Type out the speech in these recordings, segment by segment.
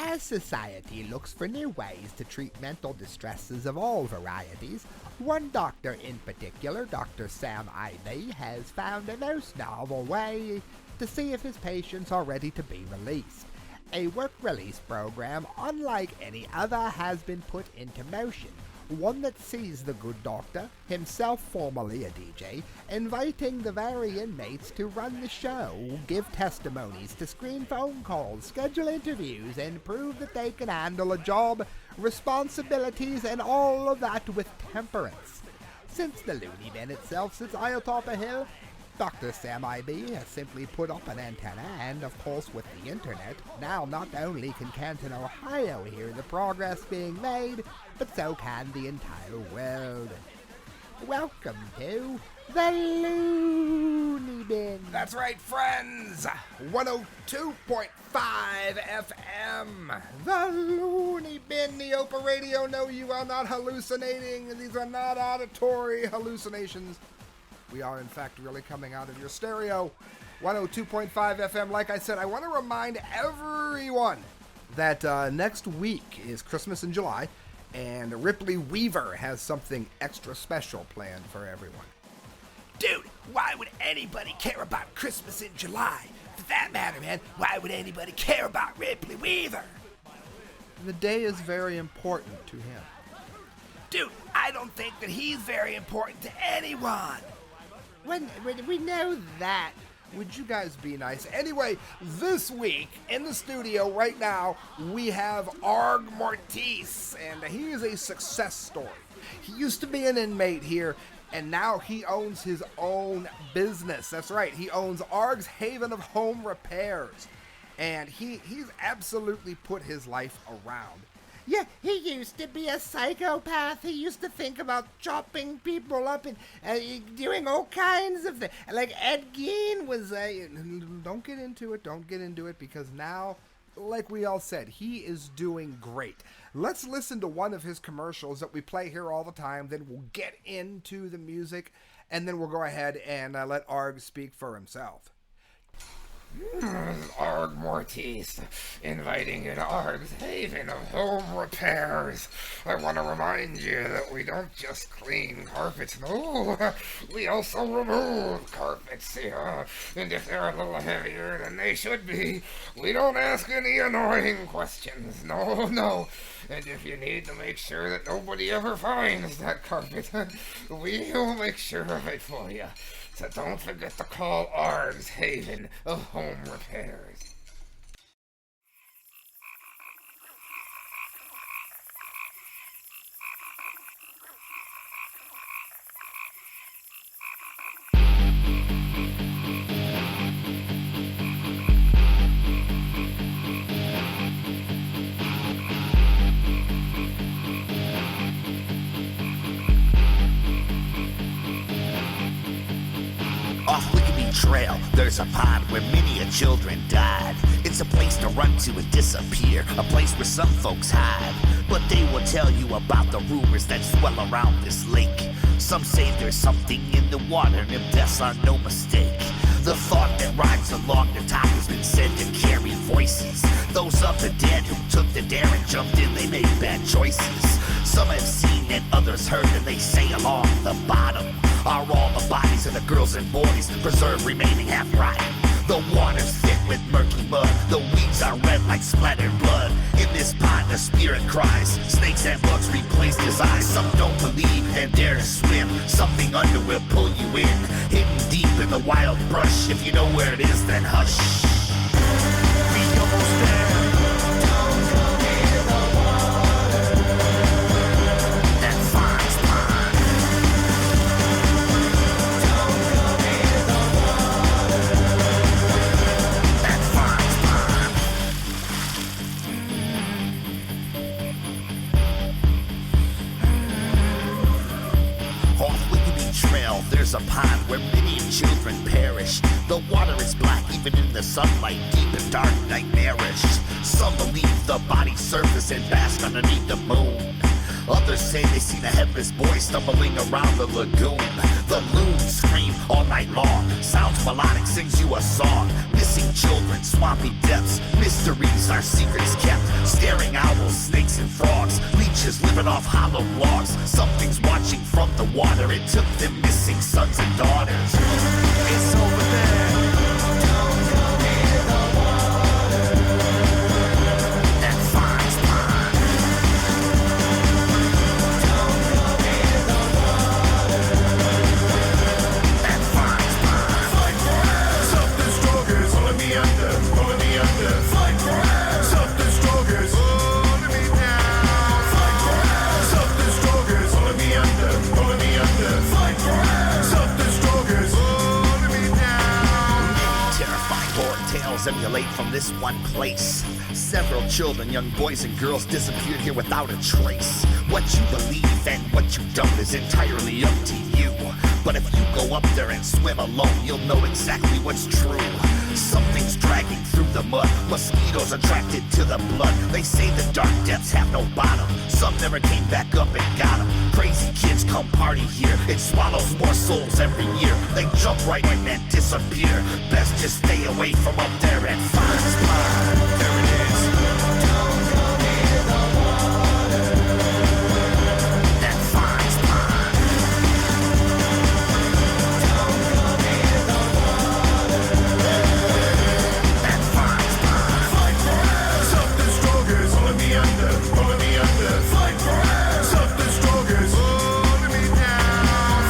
As society looks for new ways to treat mental distresses of all varieties, one doctor in particular, Dr. Sam Ivey, has found a most novel way to see if his patients are ready to be released. A work release program unlike any other has been put into motion, one that sees the good doctor, himself formerly a DJ, inviting the very inmates to run the show, give testimonies, to screen phone calls, schedule interviews, and prove that they can handle a job, responsibilities, and all of that with temperance. Since the Looneybin itself sits atop a hill, Dr. Sam Ivey has simply put up an antenna, and of course with the internet, now not only can Canton, Ohio hear the progress being made, but so can the entire world. Welcome to the Looneybin. That's right, friends! 102.5 FM. The Looneybin, NEOPA radio. No, you are not hallucinating. These are not auditory hallucinations. We are, in fact, really coming out of your stereo. 102.5 FM. Like I said, I want to remind everyone that next week is Christmas in July, and Ripley Weaver has something extra special planned for everyone. Dude, why would anybody care about Christmas in July? For that matter, man, why would anybody care about Ripley Weaver? The day is very important to him. Dude, I don't think that he's very important to anyone. When we know that, would you guys be nice? Anyway, this week in the studio right now, we have Arg Mortis, and he is a success story. He used to be an inmate here, and now he owns his own business. That's right, he owns Arg's Haven of Home Repairs, and he's absolutely put his life around. Yeah, he used to be a psychopath. He used to think about chopping people up and doing all kinds of things. Like Ed Gein was Don't get into it, because now, like we all said, he is doing great. Let's listen to one of his commercials that we play here all the time, then we'll get into the music, and then we'll go ahead and let Arg speak for himself. Arg Mortis, inviting you to Arg's Haven of Home Repairs. I want to remind you that we don't just clean carpets, no, we also remove carpets, yeah. And if they're a little heavier than they should be, we don't ask any annoying questions, no. And if you need to make sure that nobody ever finds that carpet, we'll make sure of it for you. So don't forget to call Arg's Haven of Home Repairs. Trail, there's a pond where many a children died. It's a place to run to and disappear, a place where some folks hide. But they will tell you about the rumors that swell around this lake. Some say there's something in the water, and if deaths are no mistake. The thought that rides along the top has been said to carry voices. Those of the dead who took the dare and jumped in, they made bad choices. Some have seen and others heard, and they say along the bottom are all the bodies of the girls and boys preserved remaining half rotten. The water's thick with murky mud, the weeds are red like splattered blood. In this pond the spirit cries, snakes and bugs replaced his eyes. Some don't believe and dare to swim, something under will pull you in. Hidden deep in the wild brush, if you know where it is then hush. We almost there. Don't go near the water. That Fonz pond. Don't go near the water. That Fonz pond. Off Looneybin Trail, there's a pond where many children perish. The water is black even in the sunlight, deep and dark, nightmarish. Some believe the bodies surface and bask underneath the moon. Others say they see the headless boy stumbling around the lagoon. The loons scream, all night long. Sounds melodic, sings you a song. Missing children, swampy depths, mysteries, our secrets kept. Staring owls, snakes and frogs, leeches living off hollow logs. Something's watching from the water, it took them missing sons and daughters. It's over there. Emulate from this one place. Several children, young boys and girls disappeared here without a trace. What you believe and what you don't is entirely up to you. But if you go up there and swim alone, you'll know exactly what's true. Something's dragging through the mud, mosquitoes attracted to the blood. They say the dark depths have no bottom, some never came back up and got them. Crazy kids come party here, it swallows more souls every year. They jump right in and disappear, best just stay away from up there at Fonz. There it is. Don't go near the water. That Fonz pond. Don't go near the water. That Fonz pond. Fight for it. Something stronger is pulling me under, pulling me under. Fight for it. Something stronger is pulling me down.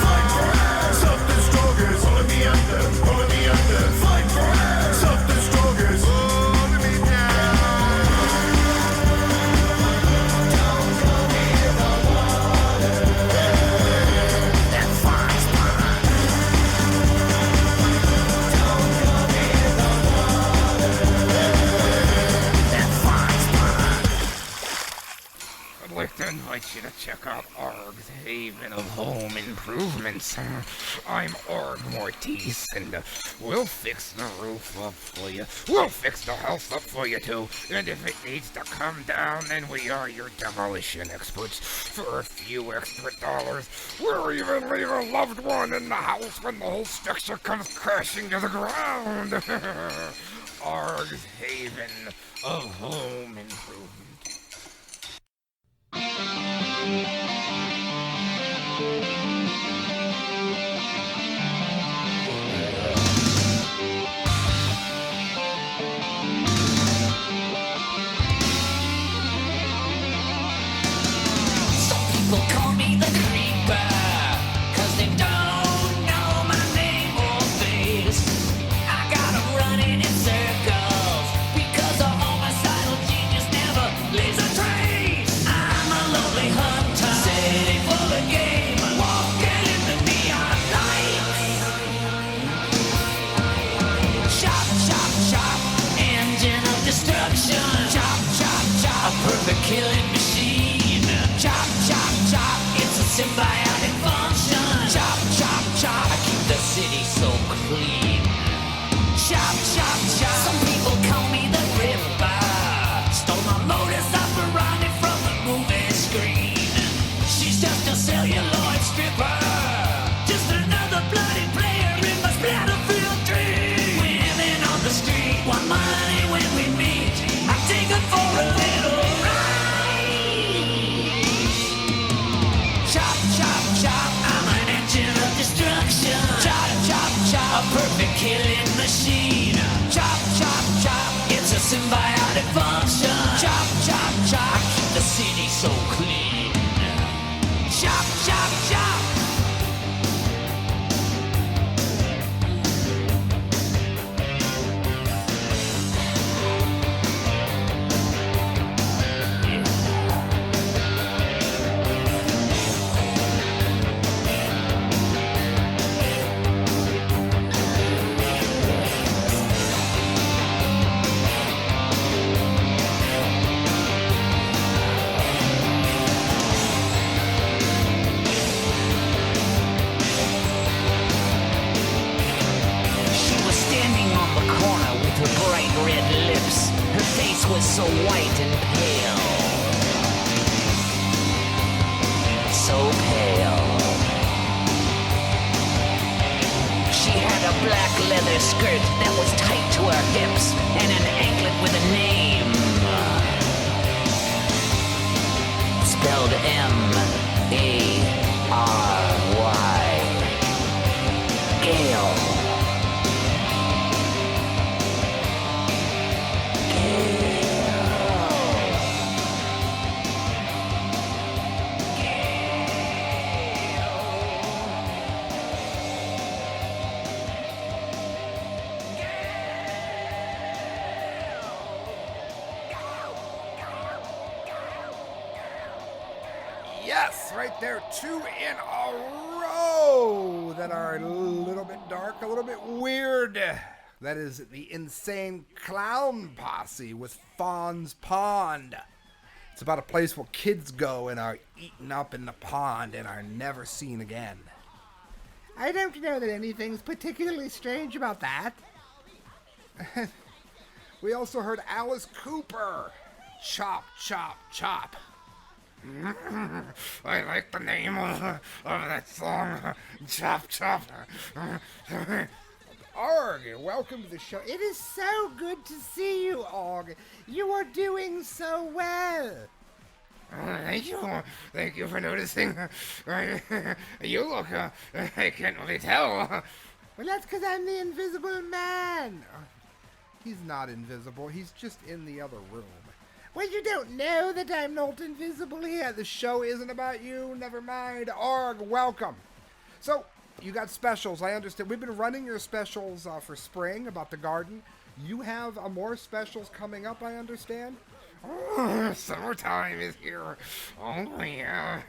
Fight for it. Something stronger is pulling me under, pulling me under. Fight for it. Something stronger is pulling me down. Don't go near the water. That Fonz pond. Don't go near the water. That Fonz pond. I'd like to invite you to check out Arg's Haven of Home Improvements. I'm Arg Mortice, and we'll fix the roof up for you. We'll fix the house up for you, too. And if it needs to come down, then we are your demolition experts. For a few extra dollars, we'll even leave a loved one in the house when the whole structure comes crashing to the ground. Arg's Haven of Home Improvement. Some people call me the creeper, 'cause they don't know my name or face. I got 'em running in circles, because a homicidal genius never leaves a trace. I'm a lonely hunter, sitting for the game, walking in the neon light. Chop, chop, chop, engine of destruction. Chop, chop, chop, a perfect killing machine. Chop, chop, chop, it's a symbiotic function. Chop, chop, chop, I keep the city so clean. Chop, chop, chop, some people call me the Ripper. Stole my modus operandi from the movie screen. She's just a celluloid stripper, just another bloody player in my Splatterfield dream. Women on the street want money when we meet. I take her for a little ride. Chop, chop, chop, I'm an engine of destruction. Chop, chop, chop, a perfect killing machine. Chop, chop, chop, it's a symbiotic function. Chop, chop, chop, I keep the city so clean. Chop, chop, chop. She was standing on the corner with her bright red lips. Her face was so white and pale. So pale. leather skirt that was tight to her hips, and an anklet with a name. Spelled M-A-R-Y. Gail. Yes, right there, 2 in a row that are a little bit dark, a little bit weird. That is the Insane Clown Posse with Fonz Pond. It's about a place where kids go and are eaten up in the pond and are never seen again. I don't know that anything's particularly strange about that. We also heard Alice Cooper, Chop, Chop, Chop. I like the name of that song, Chop Chop. Arg, welcome to the show. It is so good to see you, Og. You are doing so well. Thank you for noticing. You look, I can't really tell. Well, that's because I'm the Invisible Man. He's not invisible, he's just in the other room. Well, you don't know that I'm not invisible here. Yeah, the show isn't about you, never mind. Arg, welcome. So, you got specials, I understand. We've been running your specials for spring about the garden. You have more specials coming up, I understand? Oh, summertime is here. Oh, yeah.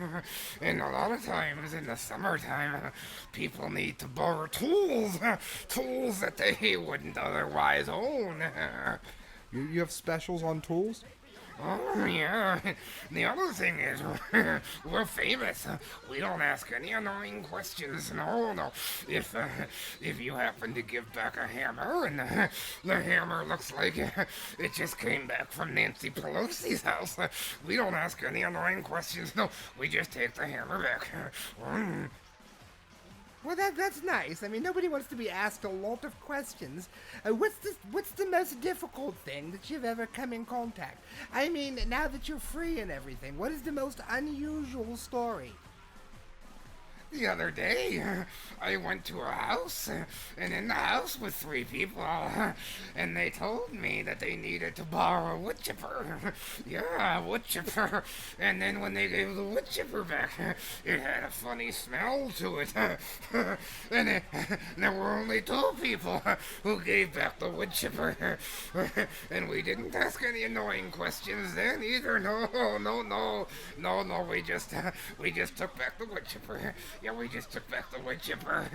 And a lot of times in the summertime, people need to borrow tools. Tools that they wouldn't otherwise own. You have specials on tools? Oh, yeah. The other thing is, we're famous. We don't ask any annoying questions. No. If you happen to give back a hammer and the hammer looks like it just came back from Nancy Pelosi's house, we don't ask any annoying questions. No, we just take the hammer back. Well, that's nice. I mean, nobody wants to be asked a lot of questions. What's the most difficult thing that you've ever come in contact? I mean, now that you're free and everything, what is the most unusual story? The other day, I went to a house, and in the house was 3 people, and they told me that they needed to borrow a wood chipper. Yeah, a wood chipper. And then when they gave the wood chipper back, it had a funny smell to it. And there were only 2 people who gave back the wood chipper. And we didn't ask any annoying questions then either. No, we just took back the wood chipper. Yeah, we just took back the wood chipper.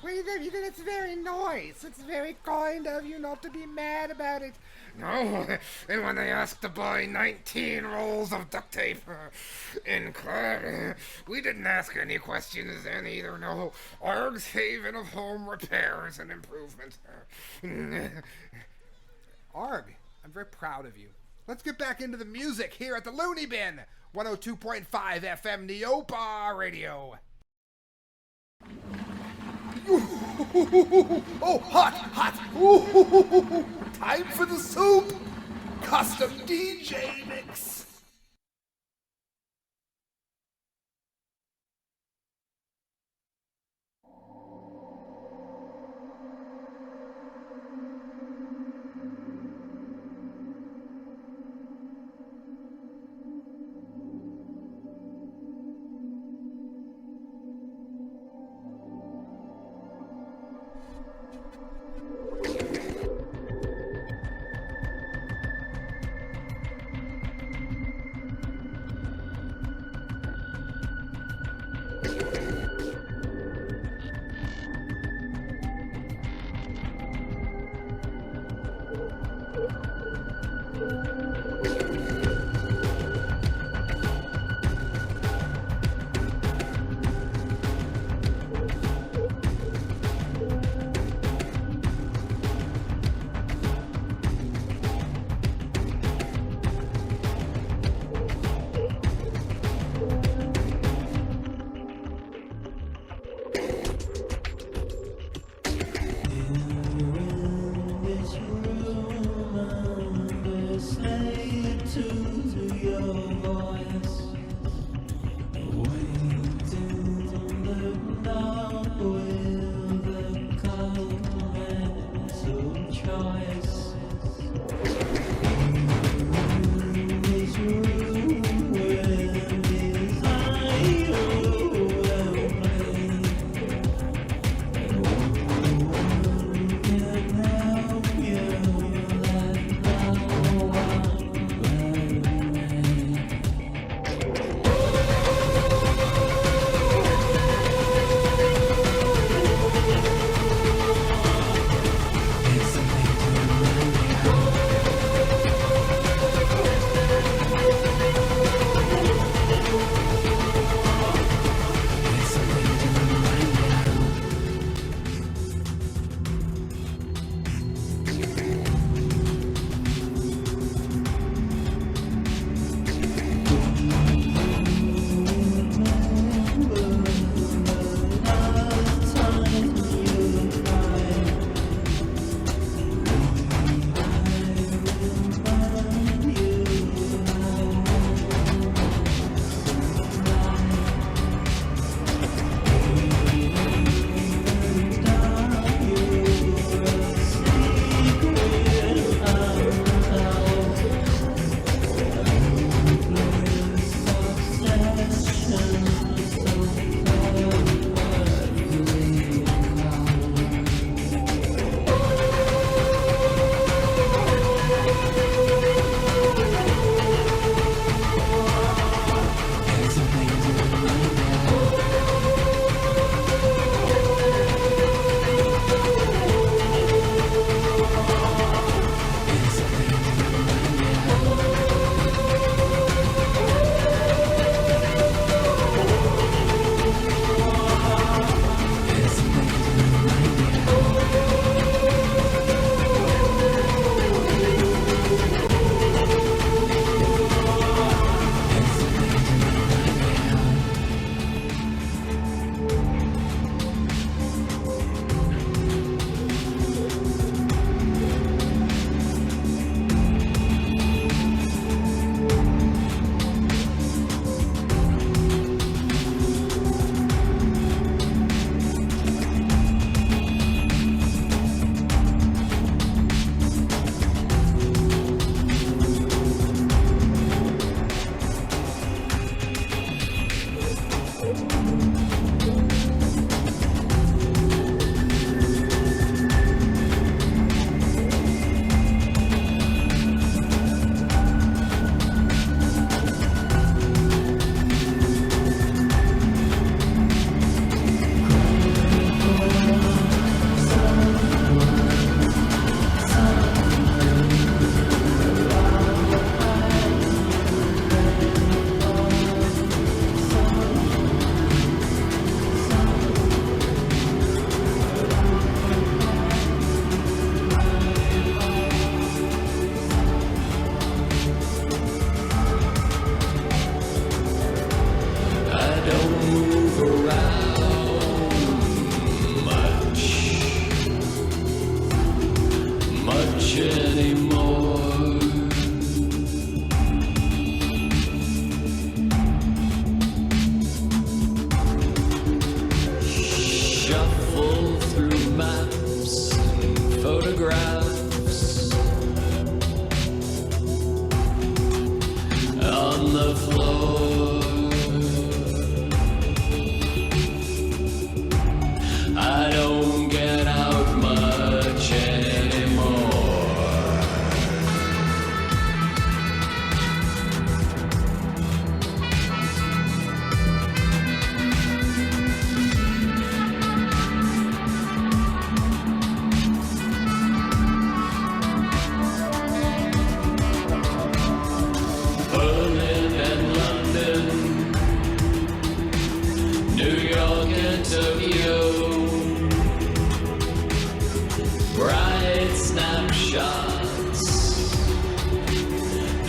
Well, that's very nice. It's very kind of you not to be mad about it. No, and when they asked to buy 19 rolls of duct tape in Clare, we didn't ask any questions then either. No, Arg's haven of home repairs and improvements. Arg, I'm very proud of you. Let's get back into the music here at the Looneybin, 102.5 FM NEOPA radio. Oh, hot. Ooh, time for the soup. Custom DJ mix.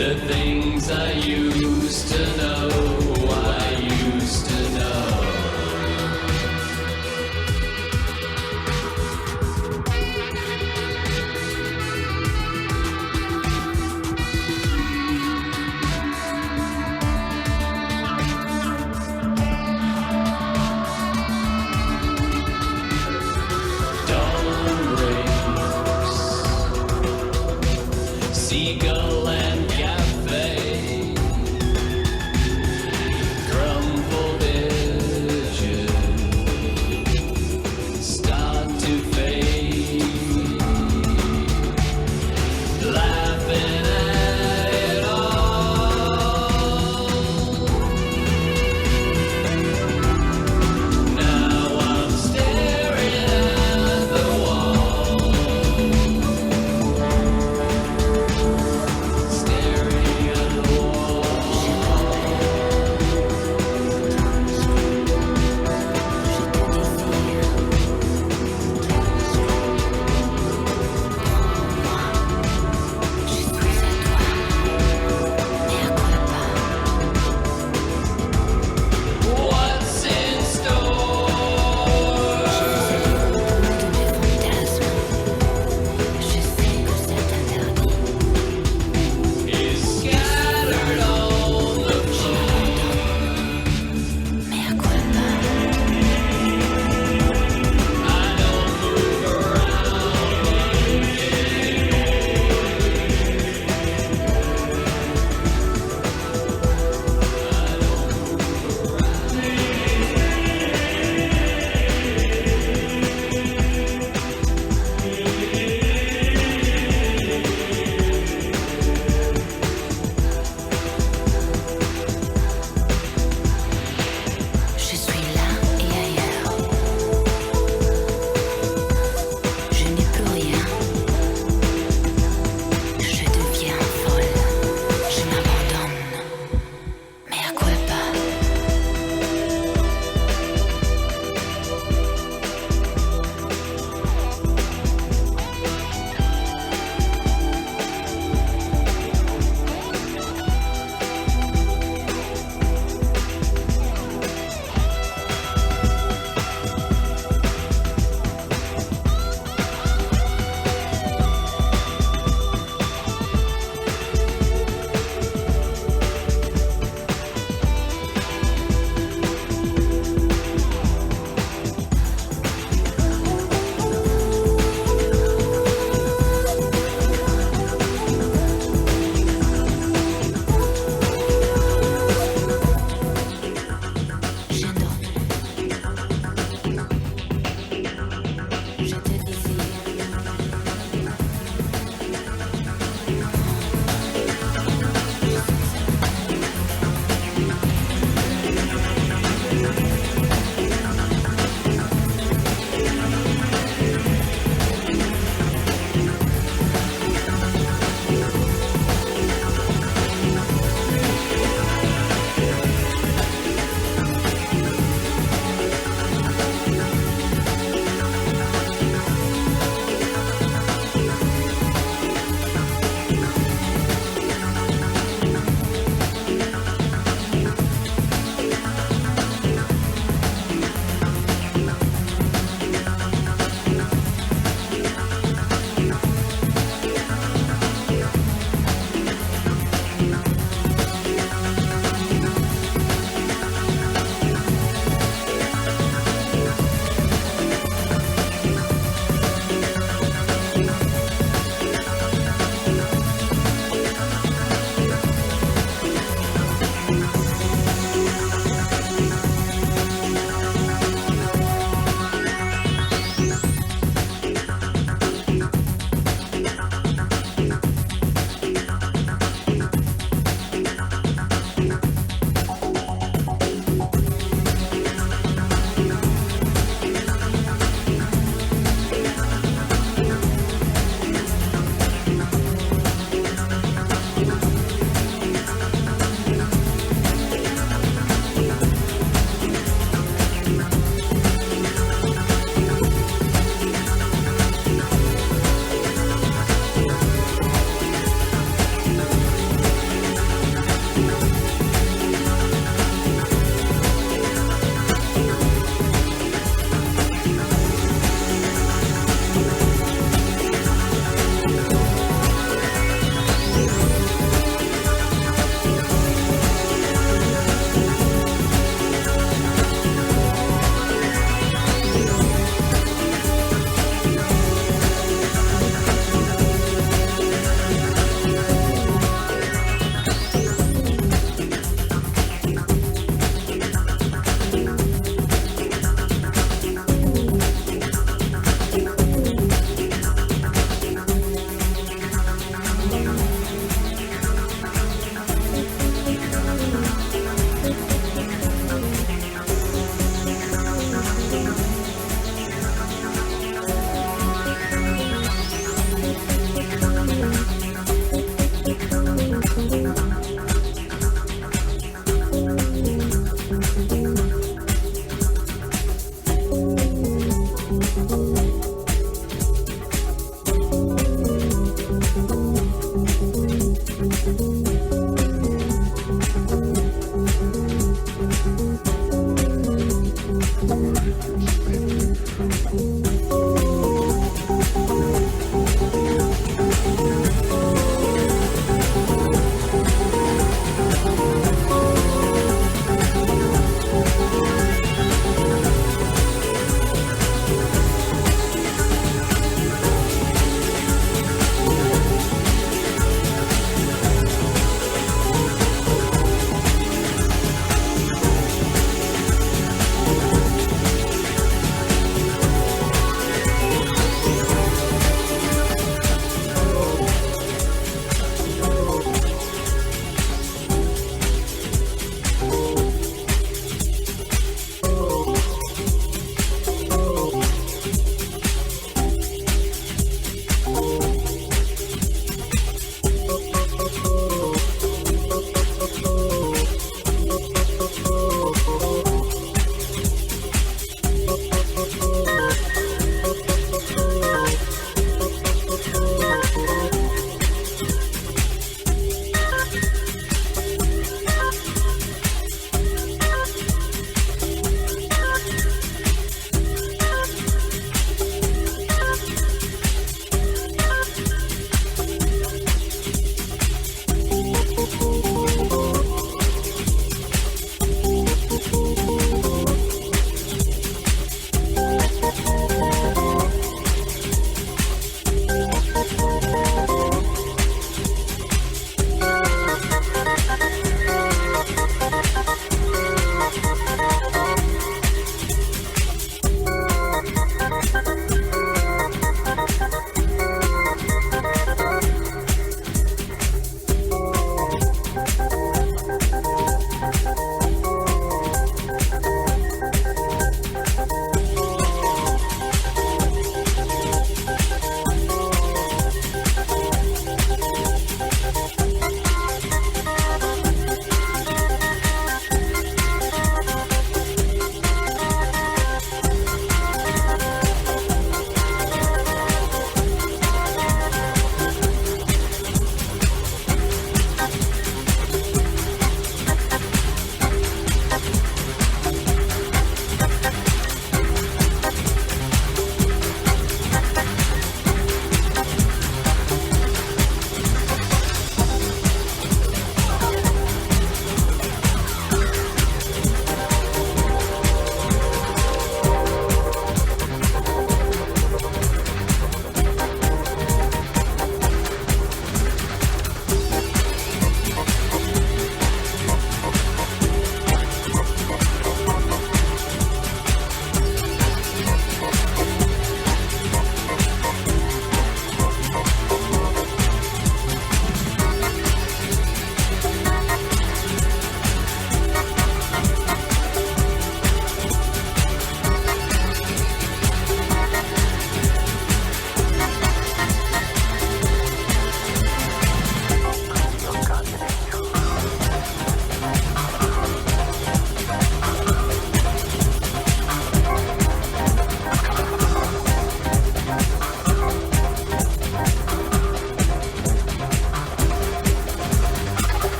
The things I used to know, I used to know. seagull and cafe, crumpled edges start to fade, laughing at it all. Now I'm staring at the wall.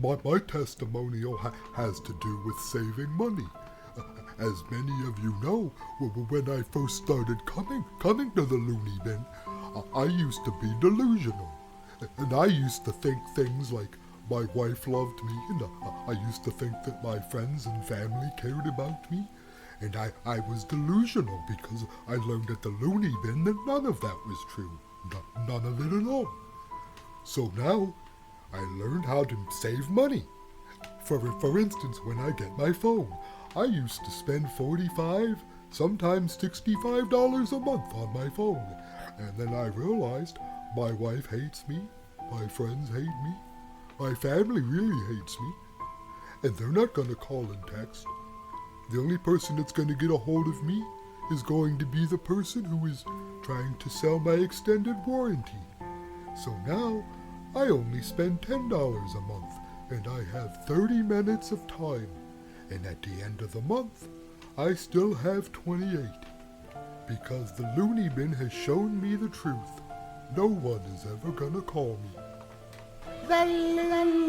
My testimonial has to do with saving money. As many of you know, when I first started coming to the Looneybin, I used to be delusional. And I used to think things like my wife loved me, and I used to think that my friends and family cared about me. And I was delusional because I learned at the Looneybin that none of that was true. None of it at all. So now, I learned how to save money. For instance, when I get my phone, I used to spend $45, sometimes $65 a month on my phone. And then I realized my wife hates me, my friends hate me, my family really hates me, and they're not going to call and text. The only person that's going to get a hold of me is going to be the person who is trying to sell my extended warranty. So now, I only spend $10 a month, and I have 30 minutes of time. And at the end of the month, I still have 28. Because the Looneybin has shown me the truth. No one is ever gonna call me. The Looneybin.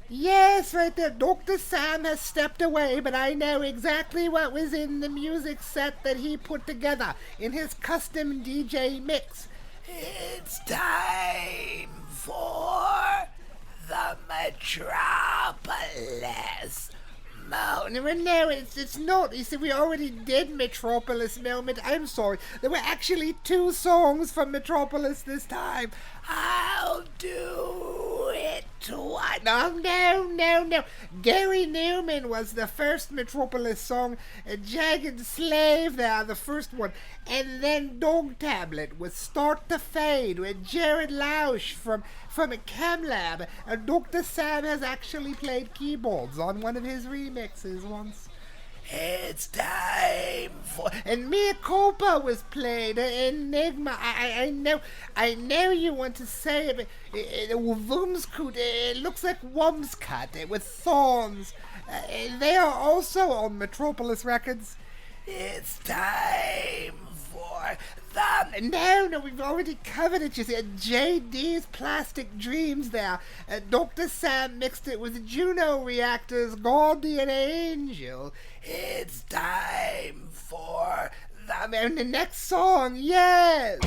Yes, right there. Dr. Sam has stepped away, but I know exactly what was in the music set that he put together in his custom DJ mix. It's time for the Metropolis moment. No, it's not. You see, we already did Metropolis moment. I'm sorry. There were actually 2 songs from Metropolis this time. I'll do it twice. No. Gary Newman was the first Metropolis song. Jagged Slave there, the first one. And then Dog Tablet with Start to Fade with Jared Lausch from CamLab. Dr. Sam has actually played keyboards on one of his remixes once. It's time for... And Mea Culpa was played. Enigma. I know you want to say it, but Wumskut, it looks like Wumscut with thorns. They are also on Metropolis Records. It's time for the... No, we've already covered it. You see, JD's Plastic Dreams there. Dr. Sam mixed it with Juno Reactor's Guardian Angel. It's time for the next song, yes!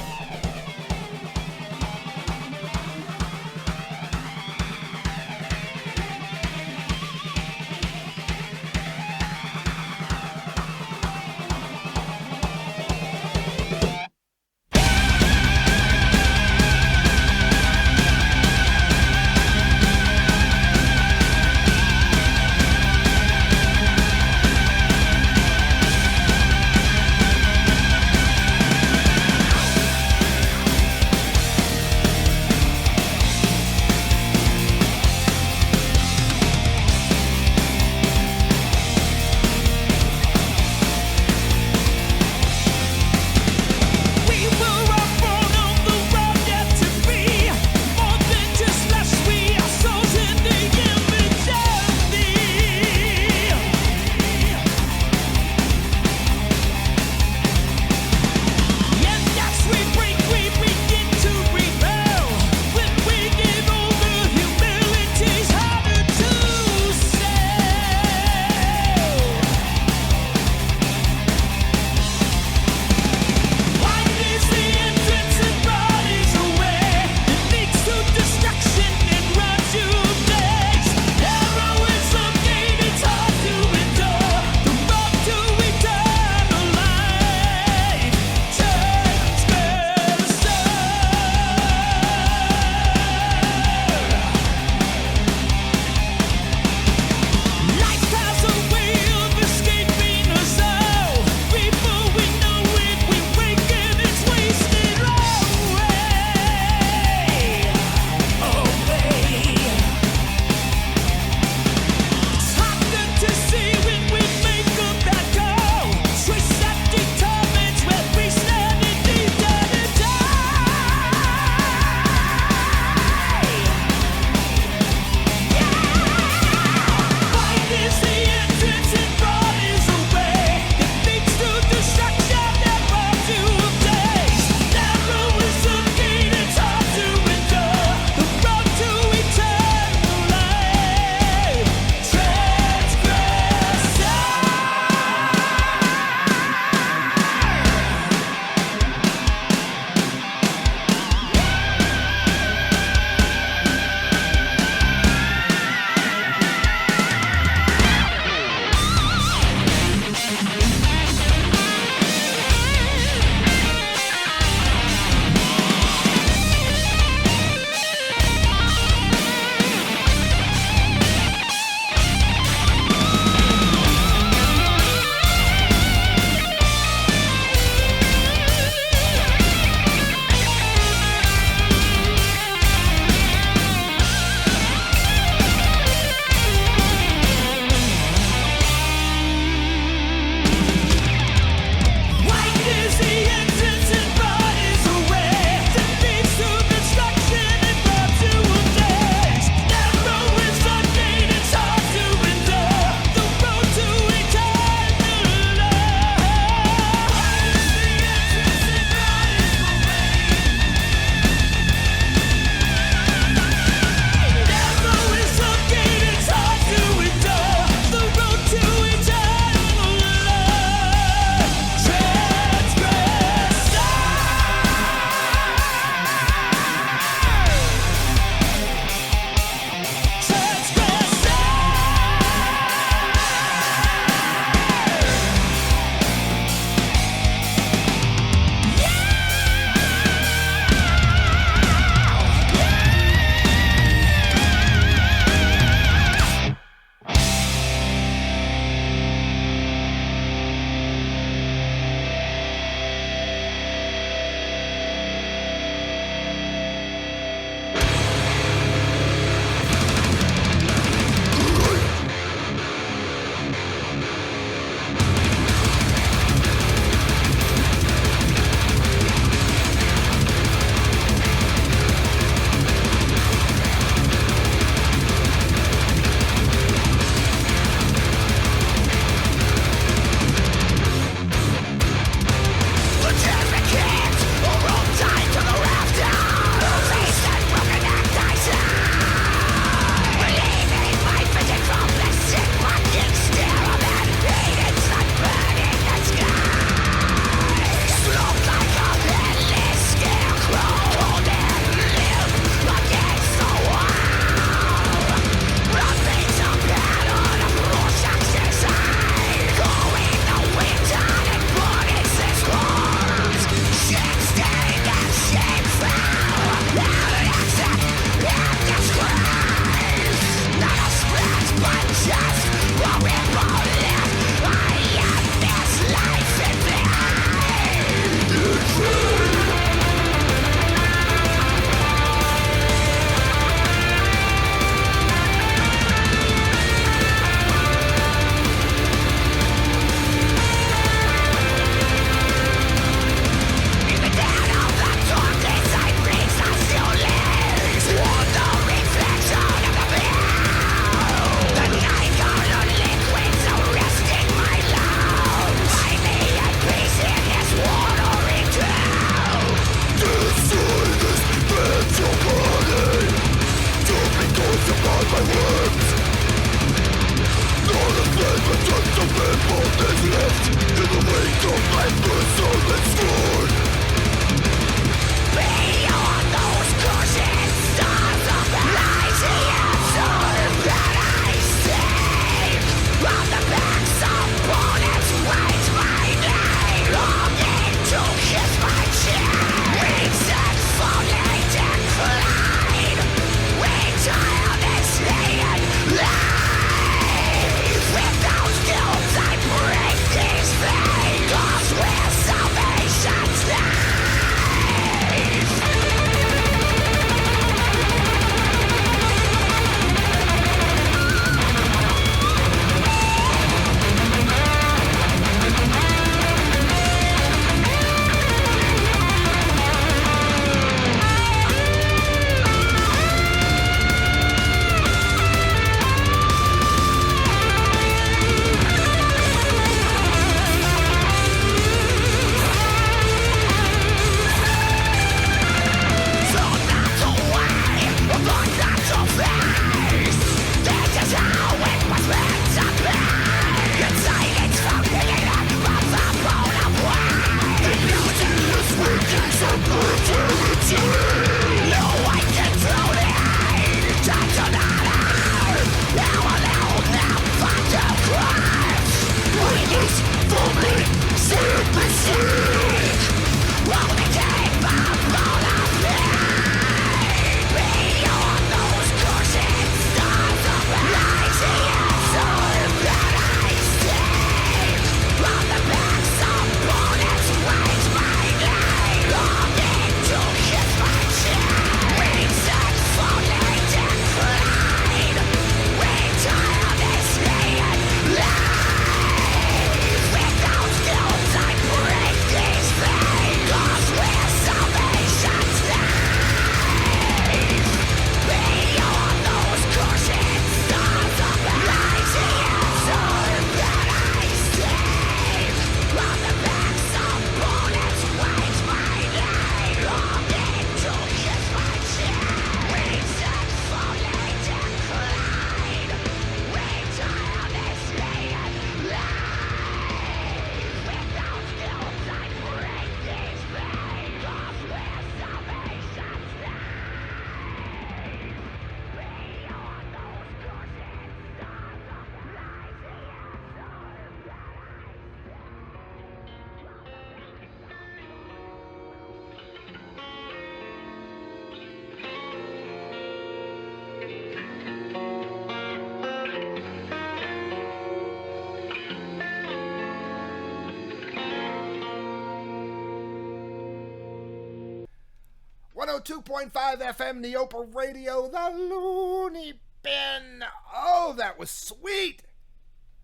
102.5 FM NEOPA Radio, the Looneybin. Oh, that was sweet.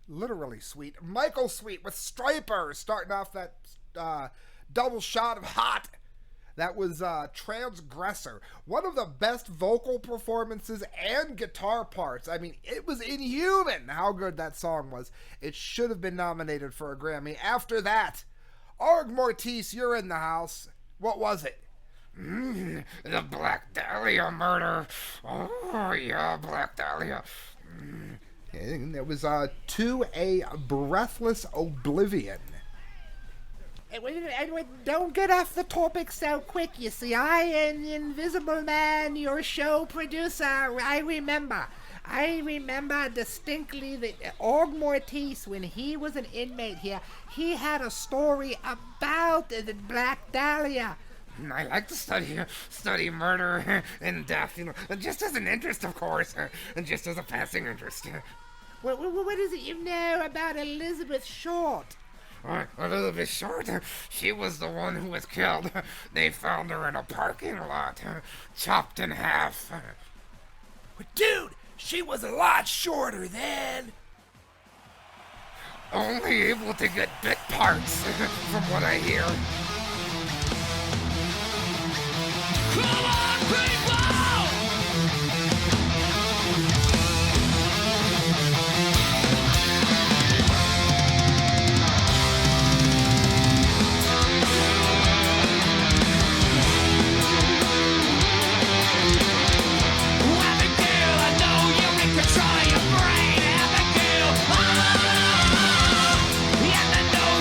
Literally sweet. Michael Sweet with Striper starting off that double shot of Hot. That was Transgressor. One of the best vocal performances and guitar parts. I mean, it was inhuman how good that song was. It should have been nominated for a Grammy. After that, Arg Mortis, you're in the house. What was it? The Black Dahlia murder. Oh, yeah, Black Dahlia. And it was To a Breathless Oblivion. Don't get off the topic so quick, you see. I am the Invisible Man, your show producer. I remember distinctly that Org Mortis, when he was an inmate here, he had a story about the Black Dahlia. I like to study murder and death, just as an interest, of course, and just as a passing interest. What is it you know about Elizabeth Short? Elizabeth Short, she was the one who was killed. They found her in a parking lot, chopped in half. Dude, she was a lot shorter then. Only able to get bit parts, from what I hear. Come on, people! Abigail, I know you can control your brain, Abigail. Oh! And I know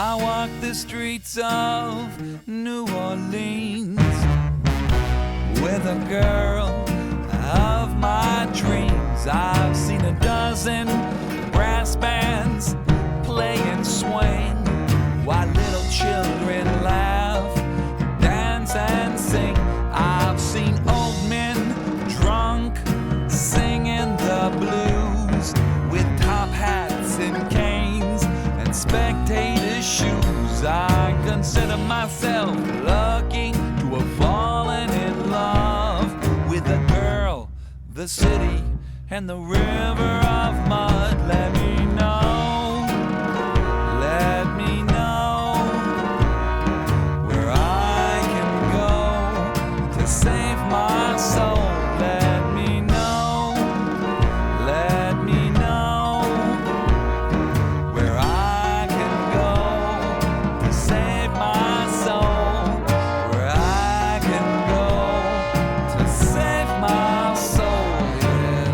I walk the streets of New Orleans with a girl of my dreams. I've seen a dozen brass bands play and swing while little children laugh, dance and sing. I've seen old men drunk singing the blues with top hats and canes and spectator shoes. I consider myself lucky to have fallen in love with a girl, the city, and the river of mud. Let me know, let me know where I can go to save my soul. Let me know, let me know where I can go to save my soul. Where I can go to save my soul. Yeah.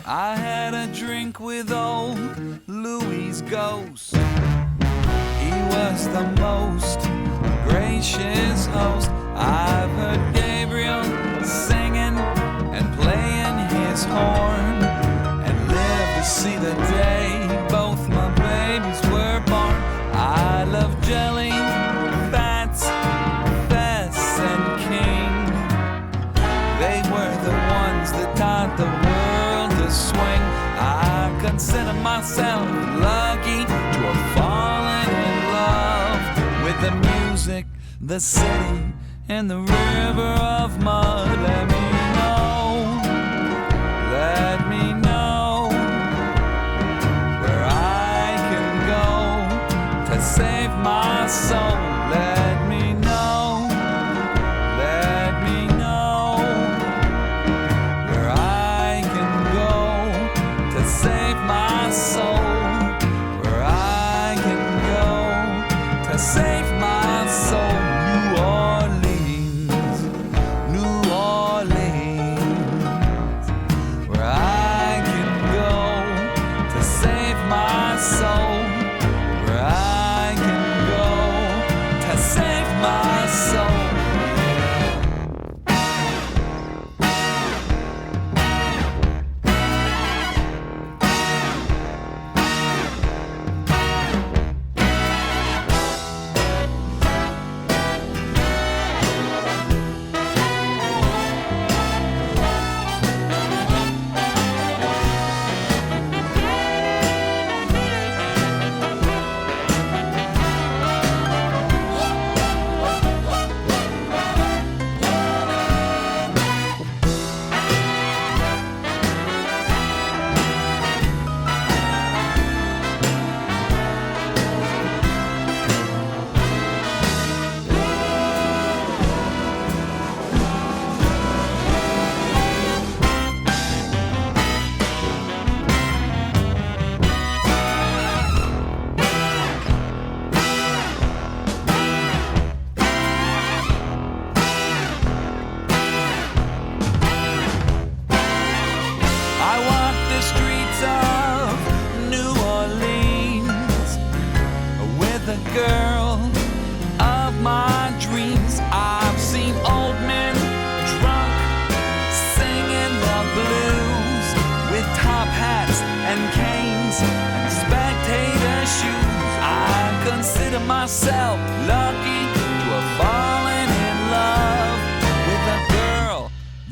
I had a drink with old Louis's ghost. He was the most gracious host. I've heard Gabriel singing and playing his horn, and lived to see the day both my babies were born. I love jelly, Fats, Fess, and King. They were the ones that taught the world to swing. I consider myself lucky to have fallen in love with the music, the city, and the river of mud. Let me know, let me know where I can go to save my soul. Let me know, let me know where I can go to save my soul. Where I can go to save my soul. New Orleans, New Orleans.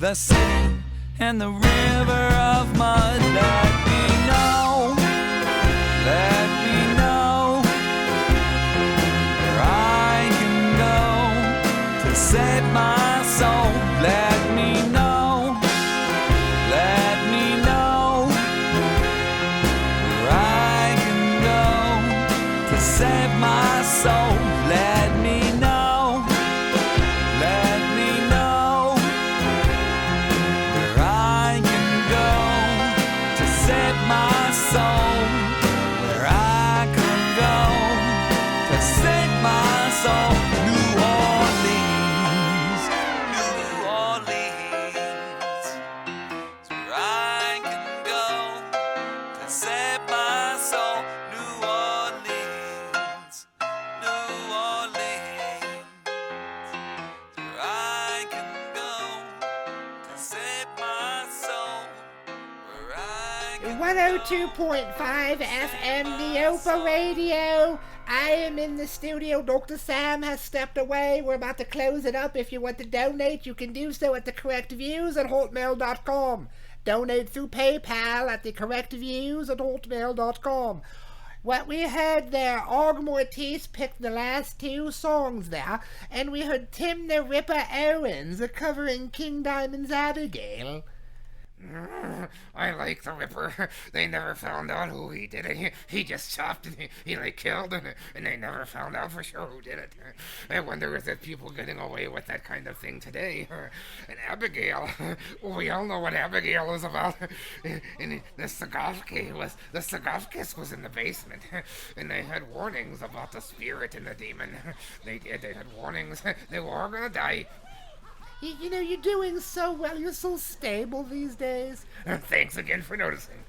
the city and the river of mud. Let me know, let me know where I can go to save my soul. Let me know, let me know where I can go to save my soul. Let me know, let me know where I can go to save my soul. Where I can go to save my soul. New Orleans, New Orleans is where I can go to save my soul. New Orleans, New Orleans is where I can go to save my soul. Where I can 102.5 FM NEOPA Radio. I am in the studio. Dr. Sam has stepped away. We're about to close it up. If you want to donate, you can do so at thecorrectviews@hotmail.com. Donate through PayPal at thecorrectviews@hotmail.com. What we heard there, Og Mortis picked the last two songs there, and we heard Tim the Ripper Owens covering King Diamond's Abigail. I like the Ripper. They never found out who he did it. He just chopped and he like killed, and they never found out for sure who did it. I wonder if there's people getting away with that kind of thing today. And Abigail, we all know what Abigail was about. And the Sagafkis was in the basement, and they had warnings about the spirit and the demon. They did. They had warnings. They were all gonna die. You know, you're doing so well. You're so stable these days. Thanks again for noticing.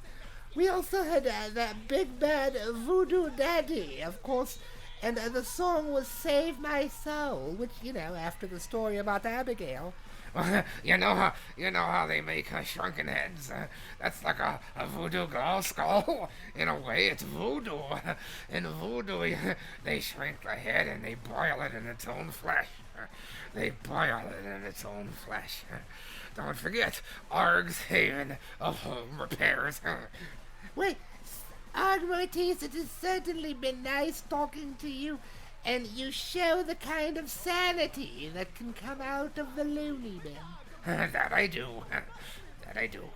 We also had that big bad Voodoo Daddy, of course, and the song was Save My Soul, which, you know, after the story about Abigail. You know how they make shrunken heads? That's like a voodoo girl skull. In a way, it's voodoo. In voodoo, they shrink the head and they boil it in its own flesh. They boil it in its own flesh. Don't forget, Arg's Haven of Home Repairs. Wait, Og Mortis, it has certainly been nice talking to you, and you show the kind of sanity that can come out of the Looneybin. That I do. That I do.